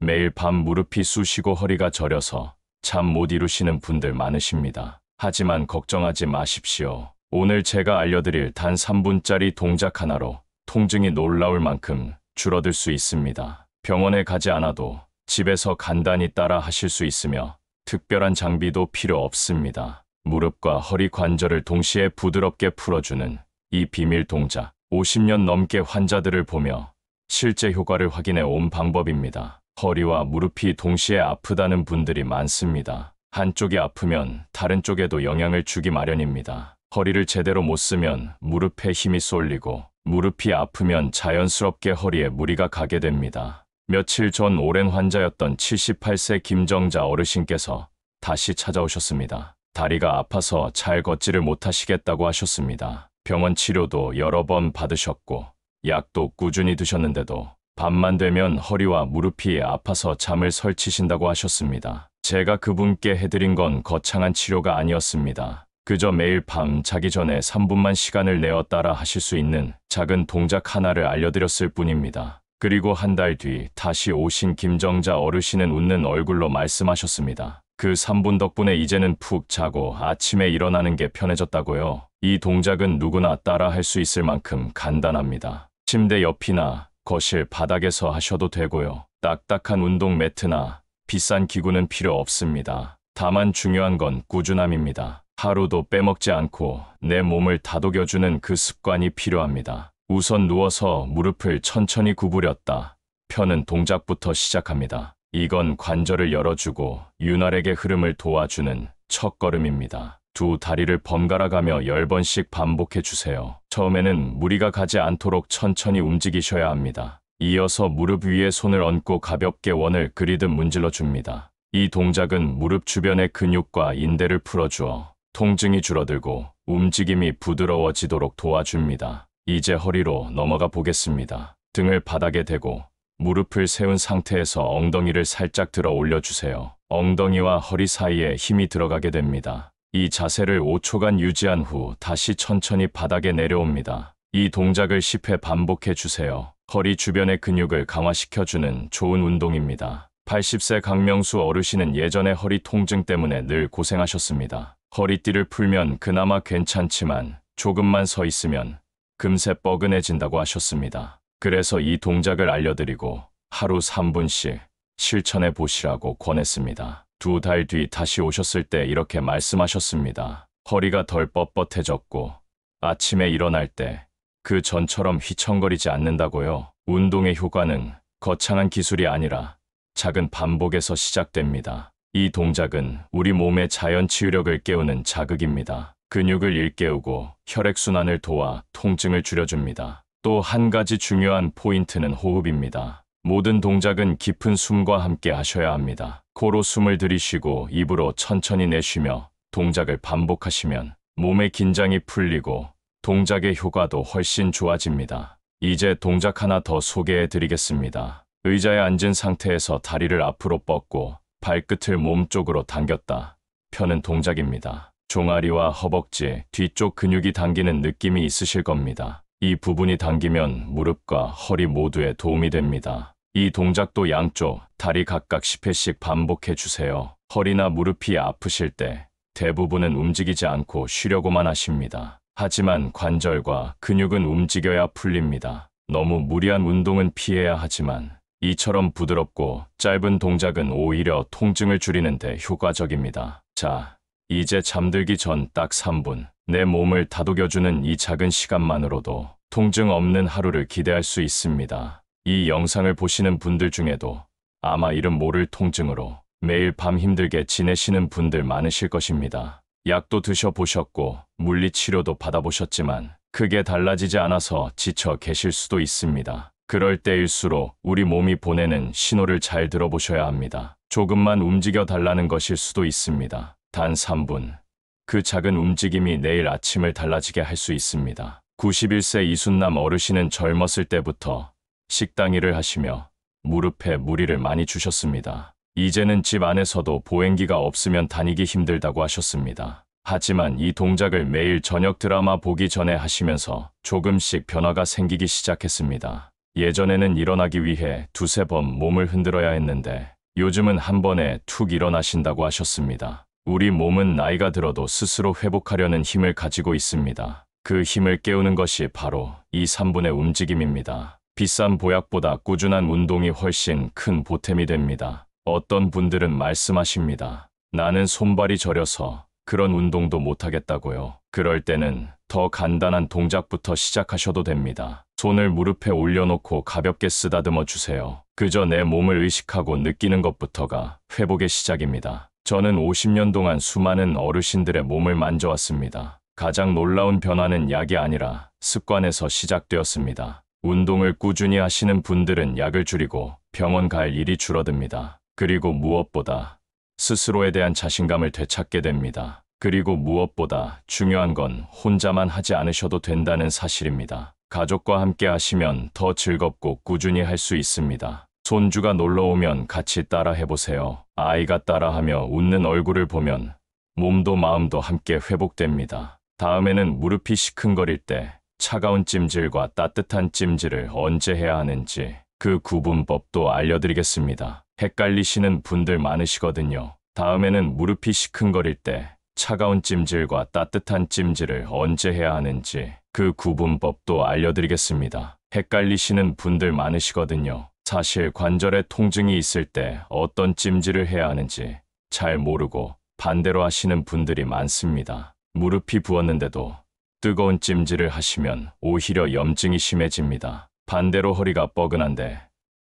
매일 밤 무릎이 쑤시고 허리가 저려서 잠 못 이루시는 분들 많으십니다. 하지만 걱정하지 마십시오. 오늘 제가 알려드릴 단 3분짜리 동작 하나로 통증이 놀라울 만큼 줄어들 수 있습니다. 병원에 가지 않아도 집에서 간단히 따라 하실 수 있으며 특별한 장비도 필요 없습니다. 무릎과 허리 관절을 동시에 부드럽게 풀어주는 이 비밀 동작, 50년 넘게 환자들을 보며 실제 효과를 확인해 온 방법입니다. 허리와 무릎이 동시에 아프다는 분들이 많습니다. 한쪽이 아프면 다른 쪽에도 영향을 주기 마련입니다. 허리를 제대로 못 쓰면 무릎에 힘이 쏠리고 무릎이 아프면 자연스럽게 허리에 무리가 가게 됩니다. 며칠 전 오랜 환자였던 78세 김정자 어르신께서 다시 찾아오셨습니다. 다리가 아파서 잘 걷지를 못하시겠다고 하셨습니다. 병원 치료도 여러 번 받으셨고 약도 꾸준히 드셨는데도 밤만 되면 허리와 무릎이 아파서 잠을 설치신다고 하셨습니다. 제가 그분께 해드린 건 거창한 치료가 아니었습니다. 그저 매일 밤 자기 전에 3분만 시간을 내어 따라 하실 수 있는 작은 동작 하나를 알려드렸을 뿐입니다. 그리고 한 달 뒤 다시 오신 김정자 어르신은 웃는 얼굴로 말씀하셨습니다. 그 3분 덕분에 이제는 푹 자고 아침에 일어나는 게 편해졌다고요. 이 동작은 누구나 따라 할 수 있을 만큼 간단합니다. 침대 옆이나 거실 바닥에서 하셔도 되고요. 딱딱한 운동 매트나 비싼 기구는 필요 없습니다. 다만 중요한 건 꾸준함입니다. 하루도 빼먹지 않고 내 몸을 다독여주는 그 습관이 필요합니다. 우선 누워서 무릎을 천천히 구부렸다 펴는 동작부터 시작합니다. 이건 관절을 열어주고 윤활액의 흐름을 도와주는 첫걸음입니다. 두 다리를 번갈아 가며 10번씩 반복해 주세요. 처음에는 무리가 가지 않도록 천천히 움직이셔야 합니다. 이어서 무릎 위에 손을 얹고 가볍게 원을 그리듯 문질러 줍니다. 이 동작은 무릎 주변의 근육과 인대를 풀어주어 통증이 줄어들고 움직임이 부드러워지도록 도와줍니다. 이제 허리로 넘어가 보겠습니다. 등을 바닥에 대고 무릎을 세운 상태에서 엉덩이를 살짝 들어 올려주세요. 엉덩이와 허리 사이에 힘이 들어가게 됩니다. 이 자세를 5초간 유지한 후 다시 천천히 바닥에 내려옵니다. 이 동작을 10회 반복해 주세요. 허리 주변의 근육을 강화시켜주는 좋은 운동입니다. 80세 강명수 어르신은 예전에 허리 통증 때문에 늘 고생하셨습니다. 허리띠를 풀면 그나마 괜찮지만 조금만 서 있으면 금세 뻐근해진다고 하셨습니다. 그래서 이 동작을 알려드리고 하루 3분씩 실천해 보시라고 권했습니다. 2달 뒤 다시 오셨을 때 이렇게 말씀하셨습니다. 허리가 덜 뻣뻣해졌고 아침에 일어날 때 그 전처럼 휘청거리지 않는다고요. 운동의 효과는 거창한 기술이 아니라 작은 반복에서 시작됩니다. 이 동작은 우리 몸의 자연 치유력을 깨우는 자극입니다. 근육을 일깨우고 혈액순환을 도와 통증을 줄여줍니다. 또 한 가지 중요한 포인트는 호흡입니다. 모든 동작은 깊은 숨과 함께 하셔야 합니다. 코로 숨을 들이쉬고 입으로 천천히 내쉬며 동작을 반복하시면 몸의 긴장이 풀리고 동작의 효과도 훨씬 좋아집니다. 이제 동작 하나 더 소개해 드리겠습니다. 의자에 앉은 상태에서 다리를 앞으로 뻗고 발끝을 몸 쪽으로 당겼다 펴는 동작입니다. 종아리와 허벅지, 뒤쪽 근육이 당기는 느낌이 있으실 겁니다. 이 부분이 당기면 무릎과 허리 모두에 도움이 됩니다. 이 동작도 양쪽 다리 각각 10회씩 반복해 주세요. 허리나 무릎이 아프실 때 대부분은 움직이지 않고 쉬려고만 하십니다. 하지만 관절과 근육은 움직여야 풀립니다. 너무 무리한 운동은 피해야 하지만 이처럼 부드럽고 짧은 동작은 오히려 통증을 줄이는 데 효과적입니다. 자, 이제 잠들기 전 딱 3분 내 몸을 다독여주는 이 작은 시간만으로도 통증 없는 하루를 기대할 수 있습니다. 이 영상을 보시는 분들 중에도 아마 이름 모를 통증으로 매일 밤 힘들게 지내시는 분들 많으실 것입니다. 약도 드셔보셨고 물리치료도 받아보셨지만 크게 달라지지 않아서 지쳐 계실 수도 있습니다. 그럴 때일수록 우리 몸이 보내는 신호를 잘 들어보셔야 합니다. 조금만 움직여 달라는 것일 수도 있습니다. 단 3분. 그 작은 움직임이 내일 아침을 달라지게 할 수 있습니다. 91세 이순남 어르신은 젊었을 때부터 식당 일을 하시며 무릎에 무리를 많이 주셨습니다. 이제는 집 안에서도 보행기가 없으면 다니기 힘들다고 하셨습니다. 하지만 이 동작을 매일 저녁 드라마 보기 전에 하시면서 조금씩 변화가 생기기 시작했습니다. 예전에는 일어나기 위해 두세 번 몸을 흔들어야 했는데 요즘은 한 번에 툭 일어나신다고 하셨습니다. 우리 몸은 나이가 들어도 스스로 회복하려는 힘을 가지고 있습니다. 그 힘을 깨우는 것이 바로 이 3분의 움직임입니다. 비싼 보약보다 꾸준한 운동이 훨씬 큰 보탬이 됩니다. 어떤 분들은 말씀하십니다. 나는 손발이 저려서 그런 운동도 못하겠다고요. 그럴 때는 더 간단한 동작부터 시작하셔도 됩니다. 손을 무릎에 올려놓고 가볍게 쓰다듬어 주세요. 그저 내 몸을 의식하고 느끼는 것부터가 회복의 시작입니다. 저는 50년 동안 수많은 어르신들의 몸을 만져왔습니다. 가장 놀라운 변화는 약이 아니라 습관에서 시작되었습니다. 운동을 꾸준히 하시는 분들은 약을 줄이고 병원 갈 일이 줄어듭니다. 그리고 무엇보다 스스로에 대한 자신감을 되찾게 됩니다. 그리고 무엇보다 중요한 건 혼자만 하지 않으셔도 된다는 사실입니다. 가족과 함께 하시면 더 즐겁고 꾸준히 할 수 있습니다. 손주가 놀러 오면 같이 따라 해보세요. 아이가 따라하며 웃는 얼굴을 보면 몸도 마음도 함께 회복됩니다. 다음에는 무릎이 시큰거릴 때 차가운 찜질과 따뜻한 찜질을 언제 해야 하는지 그 구분법도 알려드리겠습니다. 헷갈리시는 분들 많으시거든요. 다음에는 무릎이 시큰거릴 때 차가운 찜질과 따뜻한 찜질을 언제 해야 하는지 그 구분법도 알려드리겠습니다. 헷갈리시는 분들 많으시거든요. 사실 관절에 통증이 있을 때 어떤 찜질을 해야 하는지 잘 모르고 반대로 하시는 분들이 많습니다. 무릎이 부었는데도 뜨거운 찜질을 하시면 오히려 염증이 심해집니다. 반대로 허리가 뻐근한데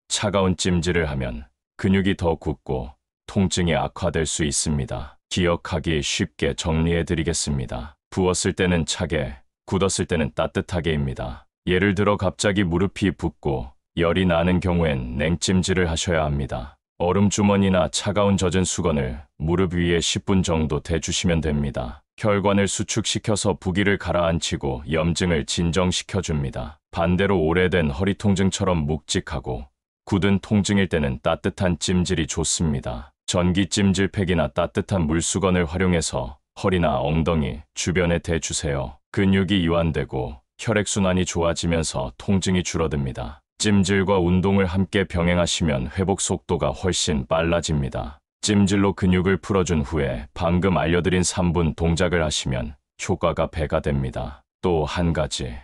차가운 찜질을 하면 근육이 더 굳고 통증이 악화될 수 있습니다. 기억하기 쉽게 정리해 드리겠습니다. 부었을 때는 차게, 굳었을 때는 따뜻하게입니다. 예를 들어 갑자기 무릎이 붓고 열이 나는 경우엔 냉찜질을 하셔야 합니다. 얼음 주머니나 차가운 젖은 수건을 무릎 위에 10분 정도 대주시면 됩니다. 혈관을 수축시켜서 부기를 가라앉히고 염증을 진정시켜줍니다. 반대로 오래된 허리 통증처럼 묵직하고 굳은 통증일 때는 따뜻한 찜질이 좋습니다. 전기 찜질팩이나 따뜻한 물수건을 활용해서 허리나 엉덩이 주변에 대주세요. 근육이 이완되고 혈액순환이 좋아지면서 통증이 줄어듭니다. 찜질과 운동을 함께 병행하시면 회복 속도가 훨씬 빨라집니다. 찜질로 근육을 풀어준 후에 방금 알려드린 3분 동작을 하시면 효과가 배가 됩니다. 또 한 가지,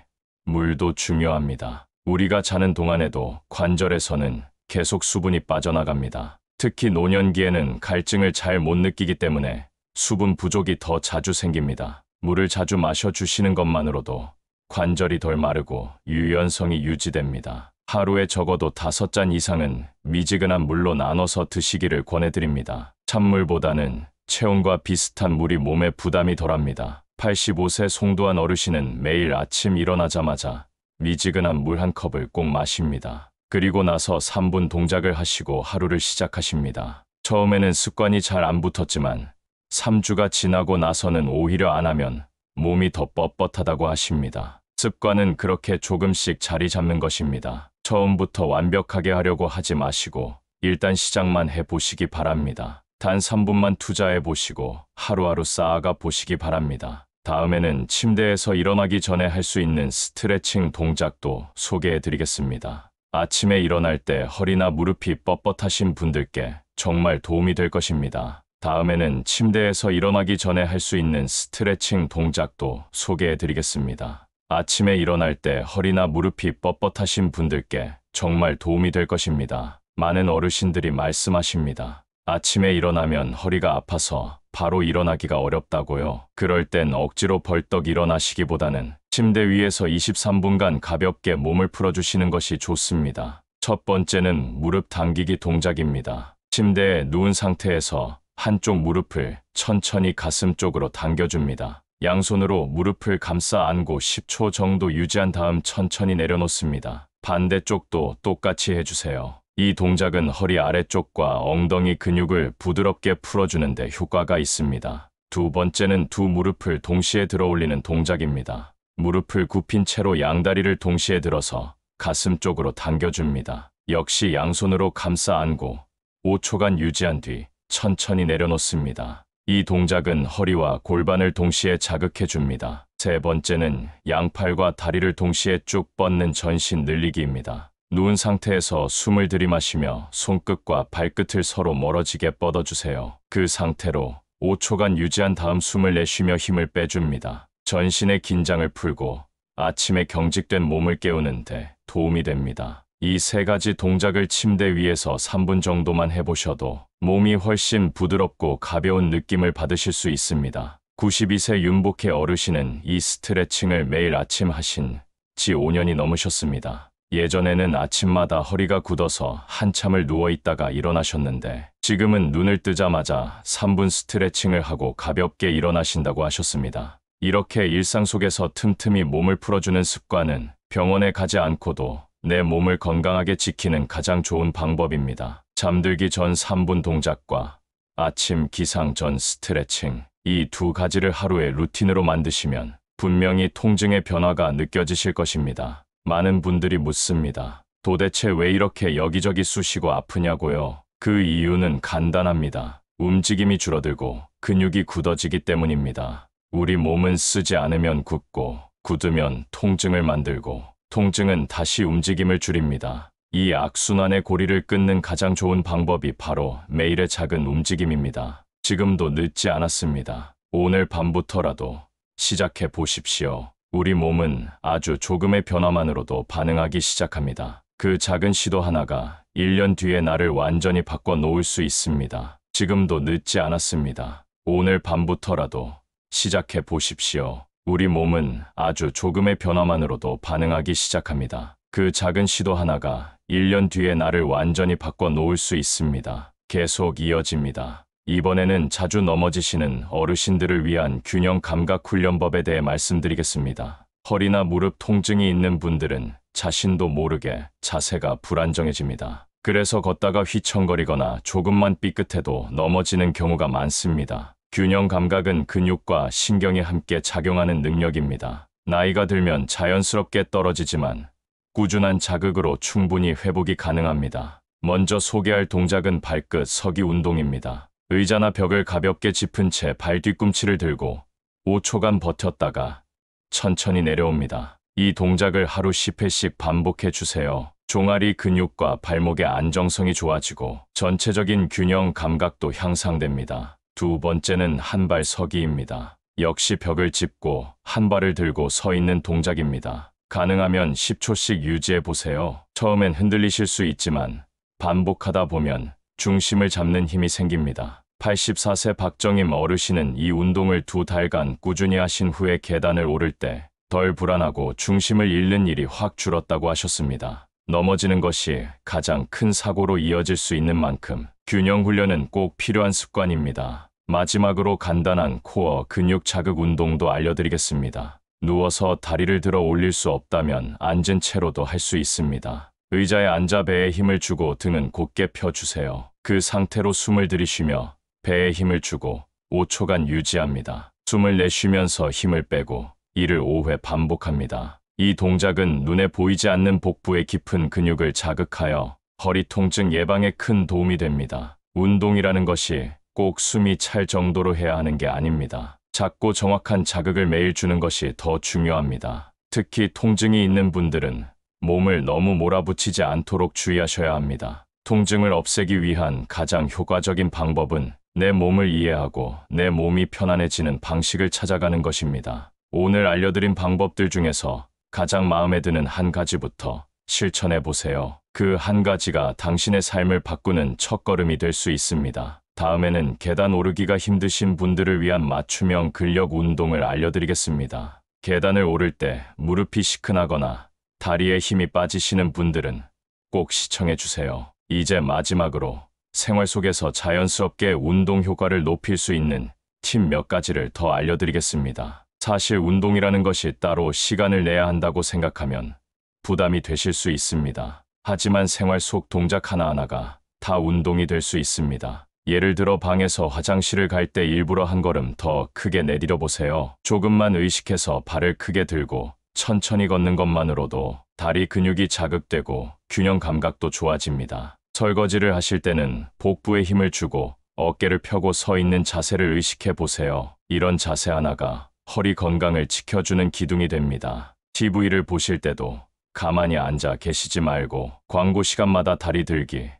물도 중요합니다. 우리가 자는 동안에도 관절에서는 계속 수분이 빠져나갑니다. 특히 노년기에는 갈증을 잘 못 느끼기 때문에 수분 부족이 더 자주 생깁니다. 물을 자주 마셔주시는 것만으로도 관절이 덜 마르고 유연성이 유지됩니다. 하루에 적어도 5잔 이상은 미지근한 물로 나눠서 드시기를 권해드립니다. 찬물보다는 체온과 비슷한 물이 몸에 부담이 덜합니다. 85세 송도한 어르신은 매일 아침 일어나자마자 미지근한 물 한 컵을 꼭 마십니다. 그리고 나서 3분 동작을 하시고 하루를 시작하십니다. 처음에는 습관이 잘 안 붙었지만 3주가 지나고 나서는 오히려 안 하면 몸이 더 뻣뻣하다고 하십니다. 습관은 그렇게 조금씩 자리 잡는 것입니다. 처음부터 완벽하게 하려고 하지 마시고 일단 시작만 해보시기 바랍니다. 단 3분만 투자해 보시고 하루하루 쌓아가 보시기 바랍니다. 다음에는 침대에서 일어나기 전에 할 수 있는 스트레칭 동작도 소개해 드리겠습니다. 아침에 일어날 때 허리나 무릎이 뻣뻣하신 분들께 정말 도움이 될 것입니다. 다음에는 침대에서 일어나기 전에 할 수 있는 스트레칭 동작도 소개해 드리겠습니다. 아침에 일어날 때 허리나 무릎이 뻣뻣하신 분들께 정말 도움이 될 것입니다. 많은 어르신들이 말씀하십니다. 아침에 일어나면 허리가 아파서 바로 일어나기가 어렵다고요. 그럴 땐 억지로 벌떡 일어나시기보다는 침대 위에서 23분간 가볍게 몸을 풀어주시는 것이 좋습니다. 첫 번째는 무릎 당기기 동작입니다. 침대에 누운 상태에서 한쪽 무릎을 천천히 가슴 쪽으로 당겨줍니다. 양손으로 무릎을 감싸 안고 10초 정도 유지한 다음 천천히 내려놓습니다. 반대쪽도 똑같이 해주세요. 이 동작은 허리 아래쪽과 엉덩이 근육을 부드럽게 풀어주는 데 효과가 있습니다. 두 번째는 두 무릎을 동시에 들어 올리는 동작입니다. 무릎을 굽힌 채로 양다리를 동시에 들어서 가슴 쪽으로 당겨줍니다. 역시 양손으로 감싸 안고 5초간 유지한 뒤 천천히 내려놓습니다. 이 동작은 허리와 골반을 동시에 자극해 줍니다. 세 번째는 양팔과 다리를 동시에 쭉 뻗는 전신 늘리기입니다. 누운 상태에서 숨을 들이마시며 손끝과 발끝을 서로 멀어지게 뻗어주세요. 그 상태로 5초간 유지한 다음 숨을 내쉬며 힘을 빼줍니다. 전신의 긴장을 풀고 아침에 경직된 몸을 깨우는 데 도움이 됩니다. 이 세 가지 동작을 침대 위에서 3분 정도만 해보셔도 몸이 훨씬 부드럽고 가벼운 느낌을 받으실 수 있습니다. 92세 윤복혜 어르신은 이 스트레칭을 매일 아침 하신 지 5년이 넘으셨습니다. 예전에는 아침마다 허리가 굳어서 한참을 누워있다가 일어나셨는데 지금은 눈을 뜨자마자 3분 스트레칭을 하고 가볍게 일어나신다고 하셨습니다. 이렇게 일상 속에서 틈틈이 몸을 풀어주는 습관은 병원에 가지 않고도 내 몸을 건강하게 지키는 가장 좋은 방법입니다. 잠들기 전 3분 동작과 아침 기상 전 스트레칭, 이 두 가지를 하루의 루틴으로 만드시면 분명히 통증의 변화가 느껴지실 것입니다. 많은 분들이 묻습니다. 도대체 왜 이렇게 여기저기 쑤시고 아프냐고요? 그 이유는 간단합니다. 움직임이 줄어들고 근육이 굳어지기 때문입니다. 우리 몸은 쓰지 않으면 굳고 굳으면 통증을 만들고 통증은 다시 움직임을 줄입니다. 이 악순환의 고리를 끊는 가장 좋은 방법이 바로 매일의 작은 움직임입니다. 지금도 늦지 않았습니다. 오늘 밤부터라도 시작해 보십시오. 우리 몸은 아주 조금의 변화만으로도 반응하기 시작합니다. 그 작은 시도 하나가 1년 뒤에 나를 완전히 바꿔 놓을 수 있습니다. 지금도 늦지 않았습니다. 오늘 밤부터라도 시작해 보십시오. 우리 몸은 아주 조금의 변화만으로도 반응하기 시작합니다. 그 작은 시도 하나가 1년 뒤에 나를 완전히 바꿔 놓을 수 있습니다. 계속 이어집니다. 이번에는 자주 넘어지시는 어르신들을 위한 균형 감각 훈련법에 대해 말씀드리겠습니다. 허리나 무릎 통증이 있는 분들은 자신도 모르게 자세가 불안정해집니다. 그래서 걷다가 휘청거리거나 조금만 삐끗해도 넘어지는 경우가 많습니다. 균형 감각은 근육과 신경이 함께 작용하는 능력입니다. 나이가 들면 자연스럽게 떨어지지만 꾸준한 자극으로 충분히 회복이 가능합니다. 먼저 소개할 동작은 발끝 서기 운동입니다. 의자나 벽을 가볍게 짚은 채 발 뒤꿈치를 들고 5초간 버텼다가 천천히 내려옵니다. 이 동작을 하루 10회씩 반복해 주세요. 종아리 근육과 발목의 안정성이 좋아지고 전체적인 균형 감각도 향상됩니다. 두 번째는 한 발 서기입니다. 역시 벽을 짚고 한 발을 들고 서 있는 동작입니다. 가능하면 10초씩 유지해 보세요. 처음엔 흔들리실 수 있지만 반복하다 보면 중심을 잡는 힘이 생깁니다. 84세 박정임 어르신은 이 운동을 2달간 꾸준히 하신 후에 계단을 오를 때 덜 불안하고 중심을 잃는 일이 확 줄었다고 하셨습니다. 넘어지는 것이 가장 큰 사고로 이어질 수 있는 만큼 균형 훈련은 꼭 필요한 습관입니다. 마지막으로 간단한 코어 근육 자극 운동도 알려드리겠습니다. 누워서 다리를 들어 올릴 수 없다면 앉은 채로도 할 수 있습니다. 의자에 앉아 배에 힘을 주고 등은 곧게 펴주세요. 그 상태로 숨을 들이쉬며 배에 힘을 주고 5초간 유지합니다. 숨을 내쉬면서 힘을 빼고 이를 5회 반복합니다. 이 동작은 눈에 보이지 않는 복부의 깊은 근육을 자극하여 허리 통증 예방에 큰 도움이 됩니다. 운동이라는 것이 꼭 숨이 찰 정도로 해야 하는 게 아닙니다. 작고 정확한 자극을 매일 주는 것이 더 중요합니다. 특히 통증이 있는 분들은 몸을 너무 몰아붙이지 않도록 주의하셔야 합니다. 통증을 없애기 위한 가장 효과적인 방법은 내 몸을 이해하고 내 몸이 편안해지는 방식을 찾아가는 것입니다. 오늘 알려드린 방법들 중에서 가장 마음에 드는 한 가지부터 실천해 보세요. 그 한 가지가 당신의 삶을 바꾸는 첫걸음이 될 수 있습니다. 다음에는 계단 오르기가 힘드신 분들을 위한 맞춤형 근력 운동을 알려드리겠습니다. 계단을 오를 때 무릎이 시큰하거나 다리에 힘이 빠지시는 분들은 꼭 시청해 주세요. 이제 마지막으로 생활 속에서 자연스럽게 운동 효과를 높일 수 있는 팁 몇 가지를 더 알려드리겠습니다. 사실 운동이라는 것이 따로 시간을 내야 한다고 생각하면 부담이 되실 수 있습니다. 하지만 생활 속 동작 하나하나가 다 운동이 될 수 있습니다. 예를 들어 방에서 화장실을 갈 때 일부러 한 걸음 더 크게 내디뎌 보세요. 조금만 의식해서 발을 크게 들고 천천히 걷는 것만으로도 다리 근육이 자극되고 균형 감각도 좋아집니다. 설거지를 하실 때는 복부에 힘을 주고 어깨를 펴고 서 있는 자세를 의식해 보세요. 이런 자세 하나가 허리 건강을 지켜주는 기둥이 됩니다. TV를 보실 때도 가만히 앉아 계시지 말고 광고 시간마다 다리 들기,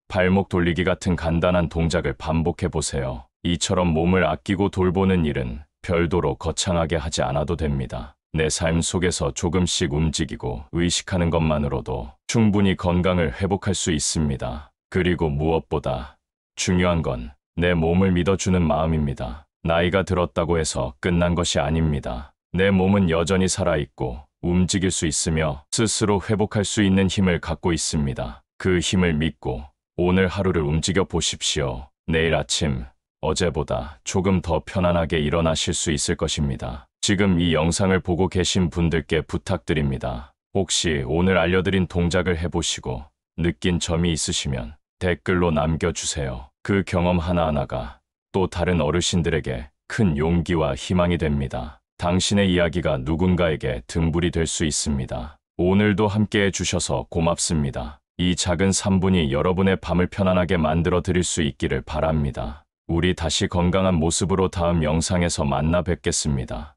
발목 돌리기 같은 간단한 동작을 반복해 보세요. 이처럼 몸을 아끼고 돌보는 일은 별도로 거창하게 하지 않아도 됩니다. 내 삶 속에서 조금씩 움직이고 의식하는 것만으로도 충분히 건강을 회복할 수 있습니다. 그리고 무엇보다 중요한 건 내 몸을 믿어주는 마음입니다. 나이가 들었다고 해서 끝난 것이 아닙니다. 내 몸은 여전히 살아있고 움직일 수 있으며 스스로 회복할 수 있는 힘을 갖고 있습니다. 그 힘을 믿고 오늘 하루를 움직여 보십시오. 내일 아침 어제보다 조금 더 편안하게 일어나실 수 있을 것입니다. 지금 이 영상을 보고 계신 분들께 부탁드립니다. 혹시 오늘 알려드린 동작을 해보시고 느낀 점이 있으시면 댓글로 남겨주세요. 그 경험 하나하나가 또 다른 어르신들에게 큰 용기와 희망이 됩니다. 당신의 이야기가 누군가에게 등불이 될 수 있습니다. 오늘도 함께 해주셔서 고맙습니다. 이 작은 3분이 여러분의 밤을 편안하게 만들어 드릴 수 있기를 바랍니다. 우리 다시 건강한 모습으로 다음 영상에서 만나 뵙겠습니다.